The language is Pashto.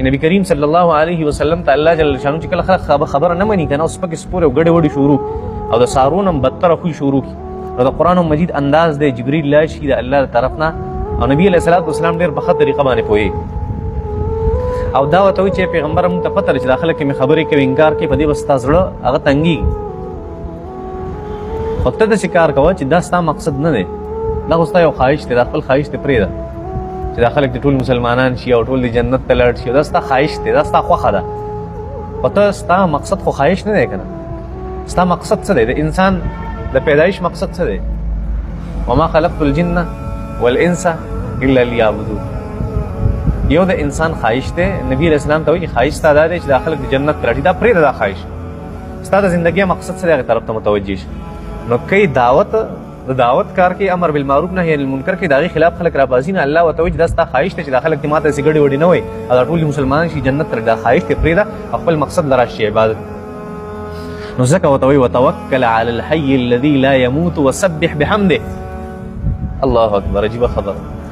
چې نبی کریم صلی الله علیه وسلم ته الله جل شانو چې کله خلک خبره نه مني کنه اوس پکې سپور او ګډې وډې شروع او د سارون هم بدتر خو شروع کی نو د قران مجید انداز د جبرئیل لاشي د الله طرفنا او نبی علیہ الصلوۃ والسلام ډیر په خطر طریقه باندې پوي او دا وته چې پیغمبر هم ته پته چې داخله کې می خبرې کوي انکار کوي په دې واسطه زړه هغه تنګي خطه د شکار کوي چې دا ستا مقصد نه دی دا اوستا یو خواهش دی خپل خواهش ته پرې ده چې داخله کې ټول مسلمانان شي او ټول د جنت ته لاړ شي دا ستا خواهش دی دا ستا خوخه ده پته ستا مقصد خو خواهش نه دی کنه ستا مقصد څه دی د انسان د پیدایش مقصد څه دی وما خلقت الجن والانس الا ليعبدون یو د انسان خواهش دی نبی رسول الله ته وایي خواهش تا ده چې داخله د جنت ته راځي دا پرې ده خواهش ستا د ژوندۍ مقصد څه دی هغه طرف ته متوجه شي نو کای دعوت د دعوت کار کې امر بالمعروف نهی عن المنکر کې داغي خلاف خلک را بازی نه الله وتعالى داستا خواهش ته چې داخله کې ماته سګړې وډې نه وي او ټول مسلمانان شي جنت ته دا خواهش ته پرې ده خپل مقصد لرا شي عبادت نو زکه وتوي وتوکل علی الحي الذي لا يموت وسبح بحمده الله اکبر عجیب خبر